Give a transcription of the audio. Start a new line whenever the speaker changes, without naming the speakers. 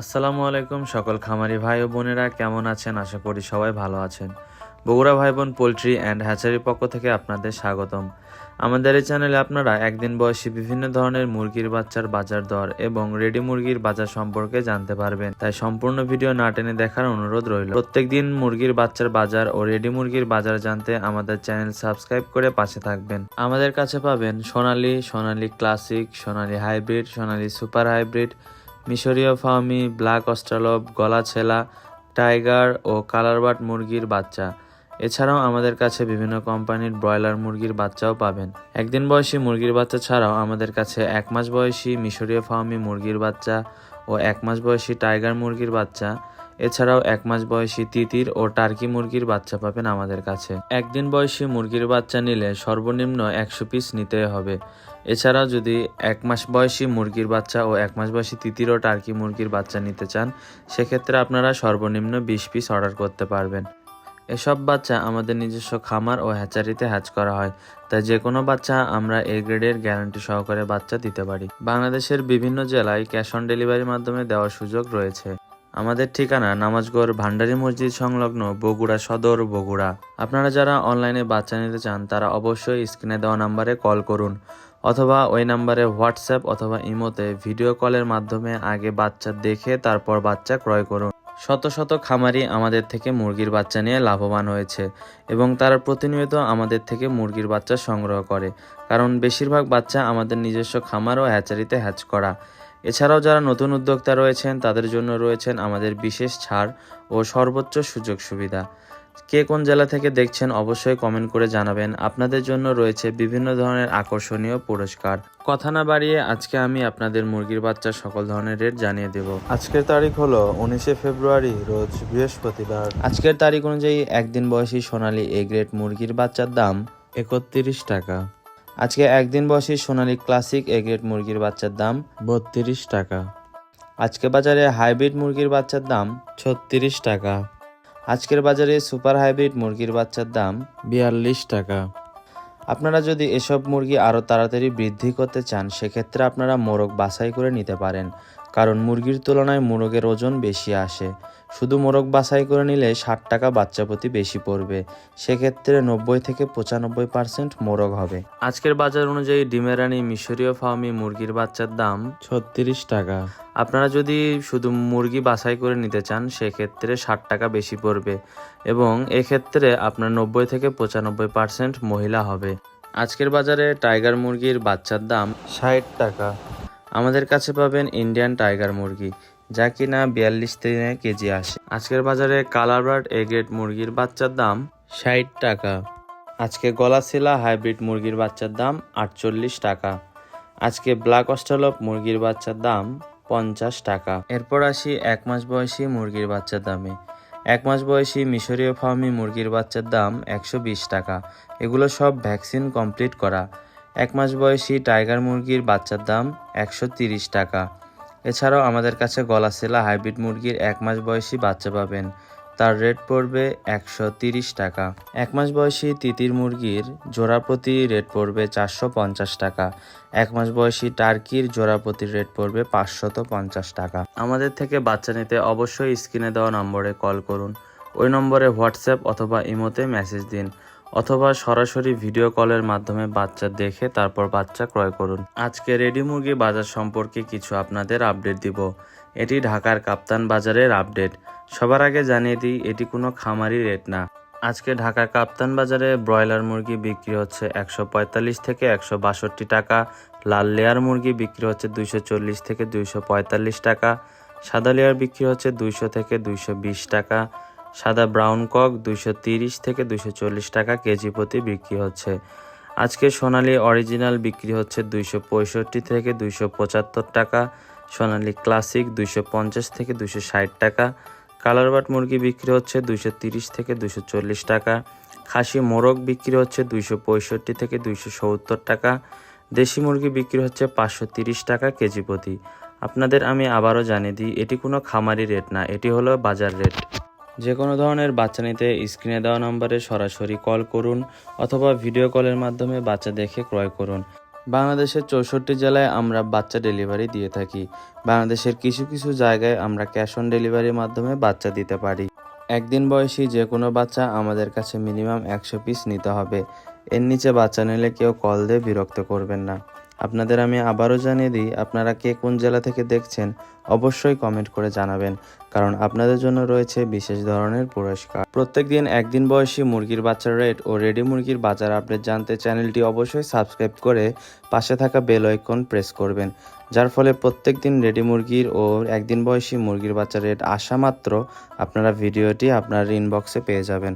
আসসালামু আলাইকুম সকল খামারি ভাই ও বোনেরা কেমন আছেন? আশা করি সবাই ভালো আছেন। বগুড়া ভাই বোন পোলট্রি অ্যান্ড হ্যাচারির পক্ষ থেকে আপনাদের স্বাগতম। আমাদের এই চ্যানেলে আপনারা একদিন বয়সী বিভিন্ন ধরনের মুরগির বাচ্চার বাজার দর এবং রেডি মুরগির বাজার সম্পর্কে জানতে পারবেন, তাই সম্পূর্ণ ভিডিও না টেনে দেখার অনুরোধ রইল। প্রত্যেকদিন মুরগির বাচ্চার বাজার ও রেডি মুরগির বাজার জানতে আমাদের চ্যানেল সাবস্ক্রাইব করে পাশে থাকবেন। আমাদের কাছে পাবেন সোনালী ক্লাসিক, সোনালী হাইব্রিড, সোনালী সুপার হাইব্রিড, মিশরীয় ফার্মি, ব্ল্যাক অস্ট্রালব, গলা ছেলা, টাইগার ও কালারবাট মুরগির বাচ্চা। এছাড়াও আমাদের কাছে বিভিন্ন কোম্পানির ব্রয়লার মুরগির বাচ্চাও পাবেন। একদিন বয়সী মুরগির বাচ্চা ছাড়াও আমাদের কাছে 1 মাস বয়সী মিশরীয় ফার্মি মুরগির বাচ্চা ও 1 মাস বয়সী টাইগার মুরগির বাচ্চা, এছাড়াও 1 মাস বয়সী তিতির ও টার্কি মুরগির বাচ্চা পাবেন আমাদের কাছে। একদিন বয়সী মুরগির বাচ্চা নিলে সর্বনিম্ন 100 পিস নিতে হবে। এছাড়াও যদি 1 মাস বয়সী মুরগির বাচ্চা ও 1 মাস বয়সী তিতির ও টার্কি মুরগির বাচ্চা নিতে চান, সেক্ষেত্রে আপনারা সর্বনিম্ন 20 পিস অর্ডার করতে পারবেন। এসব বাচ্চা আমাদের নিজস্ব খামার ও হ্যাচারিতে হ্যাচ করা হয়, তাই যে কোনো বাচ্চা আমরা এ গ্রেডের গ্যারান্টি সহকারে বাচ্চা দিতে পারি। বাংলাদেশের বিভিন্ন জেলায় ক্যাশ অন ডেলিভারির মাধ্যমে দেওয়ার সুযোগ রয়েছে। আমাদের ঠিকানা নামাজগড় ভান্ডারী মসজিদ সংলগ্ন, বগুড়া সদর, বগুড়া। আপনারা যারা অনলাইনে বাচ্চা নিতে চান তারা অবশ্যই স্ক্রিনে দেওয়া নাম্বারে কল করুন, অথবা ওই নাম্বারে হোয়াটসঅ্যাপ অথবা ইমোতে ভিডিও কলের মাধ্যমে আগে বাচ্চা দেখে তারপর বাচ্চা ক্রয় করুন। শত শত খামারি আমাদের থেকে মুরগির বাচ্চা নিয়ে লাভবান হয়েছে এবং তারা প্রতিনিয়ত আমাদের থেকে মুরগির বাচ্চা সংগ্রহ করে, কারণ বেশিরভাগ বাচ্চা আমাদের নিজস্ব খামার ও হ্যাচারিতে হ্যাচ করা। এছাড়াও যারা নতুন উদ্যোক্তা রয়েছেন তাদের জন্য রয়েছেন আমাদের বিশেষ ছাড় ও সর্বোচ্চ সুযোগ সুবিধা। কে কোন জেলা থেকে দেখছেন অবশ্যই কমেন্ট করে জানাবেন। আপনাদের জন্য রয়েছে বিভিন্ন ধরনের আকর্ষণীয় পুরস্কার। কথা না বাড়িয়ে আজকে আমি আপনাদের মুরগির বাচ্চার সকল ধরনের রেট জানিয়ে দেব। আজকের তারিখ হলো 19শে ফেব্রুয়ারি, রোজ বৃহস্পতিবার। আজকের তারিখ অনুযায়ী একদিন বয়সী সোনালী এ গ্রেড মুরগির বাচ্চার দাম 31 টাকা। আজকে একদিন বয়সী সোনালী ক্লাসিক এ গ্রেড মুরগির বাচ্চার দাম 32 টাকা। আজকে বাজারে হাইব্রিড মুরগির বাচ্চার দাম 36 টাকা। আজকের বাজারে সুপার হাইব্রিড মুরগির বাচ্চার দাম 42 টাকা। আপনারা যদি এসব মুরগি আরও তাড়াতাড়ি বৃদ্ধি করতে চান, সেক্ষেত্রে আপনারা মোরগ বাছাই করে নিতে পারেন, কারণ মুরগির তুলনায় মোরগের ওজন বেশি আসে। শুধু মোরগ বাছাই করে নিলে 60 টাকা বাচ্চা প্রতি বেশি পড়বে, সেক্ষেত্রে 90 থেকে 95% মোরগ হবে। আজকের বাজার অনুযায়ী ডিমের রানী মিশরীয় ফার্মি মুরগির বাচ্চার দাম 36 টাকা। আপনারা যদি শুধু মুরগি বাছাই করে নিতে চান, সেক্ষেত্রে 60 টাকা বেশি পড়বে এবং এক্ষেত্রে আপনার 90 থেকে 95% মহিলা হবে। আজকের বাজারে টাইগার মুরগির বাচ্চার দাম 60 টাকা। আমাদের কাছে পাবেন ইন্ডিয়ান টাইগার মুরগি, যা কিনা 42 দিনে কেজি আসে। আজকের বাজারে কালারবাট এ গ্রেড মুরগির বাচ্চার দাম 60 টাকা। আজকে গলাশিলা হাইব্রিড মুরগির বাচ্চার দাম 48 টাকা। আজকে ব্ল্যাক অস্ট্রালব মুরগির বাচ্চার দাম 50 টাকা। এরপর আসি 1 মাস বয়সী মুরগির বাচ্চার দামে। 1 মাস বয়সী মিশরীয় ফার্মি মুরগির বাচ্চার দাম 120 টাকা। এগুলো সব ভ্যাকসিন কমপ্লিট করা। 1 মাস বয়সী টাইগার মুরগির বাচ্চার দাম 130 টাকা। এছাড়াও আমাদের কাছে গলাশিলা হাইব্রিড মুরগির 1 মাস বয়সী বাচ্চা পাবেন, তার রেট পড়বে 130 টাকা। 1 মাস বয়সী তিতির মুরগির জোড়া প্রতি রেট পড়বে 450 টাকা। 1 মাস বয়সী টার্কির জোড়া প্রতি রেট পড়বে 550 টাকা। আমাদের থেকে বাচ্চা নিতে অবশ্যই স্ক্রিনে দেওয়া নম্বরে কল করুন। ওই নম্বরে হোয়াটসঅ্যাপ অথবা ইমোতে মেসেজ দিন, অথবা সরাসরি ভিডিও কলের মাধ্যমে বাচ্চা দেখে তারপর বাচ্চা ক্রয় করুন। আজকে রেডি মুরগি বাজার সম্পর্কে কিছু আপনাদের আপডেট দিব। এটি ঢাকার কাপ্তান বাজারের আপডেট। সবার আগে জানিয়ে দিই, এটি কোনো খামারি রেট না। আজকে ঢাকার কাপ্তান বাজারে ব্রয়লার মুরগি বিক্রি হচ্ছে 145 থেকে 162 টাকা। লাল লেয়ার মুরগি বিক্রি হচ্ছে 240 থেকে 245 টাকা। সাদা লেয়ার বিক্রি হচ্ছে 200 থেকে 220 টাকা। সাদা ব্রাউন কক 230 থেকে 240 টাকা কেজি প্রতি বিক্রি হচ্ছে। আজকে সোনালী অরিজিনাল বিক্রি হচ্ছে 265 থেকে 275 টাকা। সোনালী ক্লাসিক 250 থেকে 260 টাকা। কালারবাট মুরগি বিক্রি হচ্ছে 230 থেকে 240 টাকা। খাসি মোরগ বিক্রি হচ্ছে 265 থেকে 270 টাকা। দেশি মুরগি বিক্রি হচ্ছে 530 টাকা কেজি প্রতি। আপনাদের আমি আবারও জানিয়ে দিই, এটি কোনো খামারি রেট না, এটি হলো বাজার রেট। যে কোনো ধরনের বাচ্চা নিতে স্ক্রিনে দেওয়া নম্বরে সরাসরি কল করুন, অথবা ভিডিও কলের মাধ্যমে বাচ্চা দেখে ক্রয় করুন। বাংলাদেশের 64 জেলায় আমরা বাচ্চা ডেলিভারি দিয়ে থাকি। বাংলাদেশের কিছু কিছু জায়গায় আমরা ক্যাশ অন ডেলিভারির মাধ্যমে বাচ্চা দিতে পারি। একদিন বয়সী যে কোনো বাচ্চা আমাদের কাছে মিনিমাম 100 পিস নিতে হবে। এর নিচে বাচ্চা নিলে কেউ কল দিয়ে বিরক্ত করবেন না। আপনাদের আমি আবারও জানিয়ে দিই, আপনারা কে কোন জেলা থেকে দেখছেন অবশ্যই কমেন্ট করে জানাবেন, কারণ আপনাদের জন্য রয়েছে বিশেষ ধরনের পুরস্কার। প্রত্যেকদিন একদিন বয়সী মুরগির বাচ্চার রেট ও রেডি মুরগির বাজার আপডেট জানতে চ্যানেলটি অবশ্যই সাবস্ক্রাইব করে পাশে থাকা বেল আইকন প্রেস করবেন, যার ফলে প্রত্যেকদিন রেডি মুরগির ও একদিন বয়সী মুরগির বাচ্চার রেট আসা মাত্র আপনারা ভিডিওটি আপনার ইনবক্সে পেয়ে যাবেন।